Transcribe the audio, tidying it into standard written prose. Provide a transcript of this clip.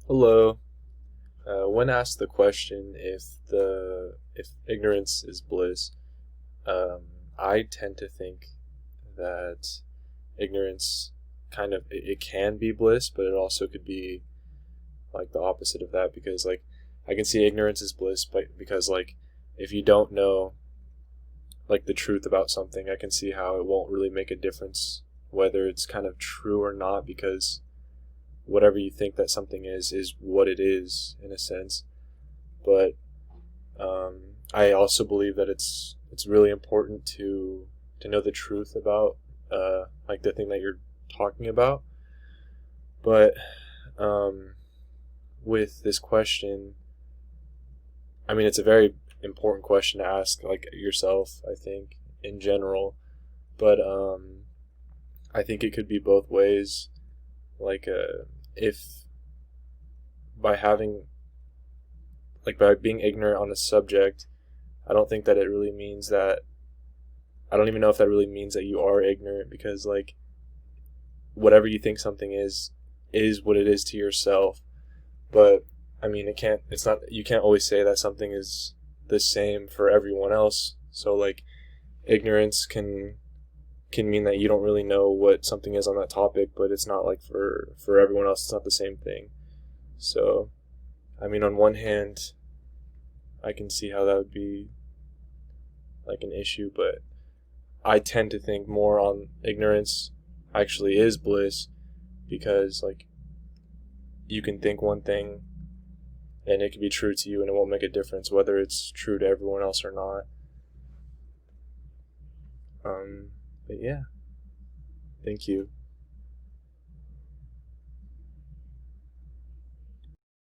Hello. When asked the question if ignorance is bliss, um, I tend to think that ignorance it can be bliss, but it also could be like the opposite of that because like I can see ignorance is bliss, but because like if you don't know like the truth about something, I can see how it won't really make a difference whether it's kind of true or not because whatever you think that something is what it is in a sense. But I also believe that it's really important to know the truth about like the thing that you're talking about. But um, with this question, I mean, it's a very important question to ask like yourself. I think in general, but I think it could be both ways. Like if by having by being ignorant on a subject, I don't think that it really means that I don't even know if that really means that you are ignorant because like whatever you think something is what it is to yourself. But I mean, it's not you can't always say that something is the same for everyone else. So like ignorance can mean that you don't really know what something is on that topic, but it's not like for everyone else it's not the same thing. So, I mean, on one hand, I can see how that would be like an issue, but I tend to think more on ignorance actually is bliss because like you can think one thing and it can be true to you and it won't make a difference whether it's true to everyone else or not. But yeah, thank you.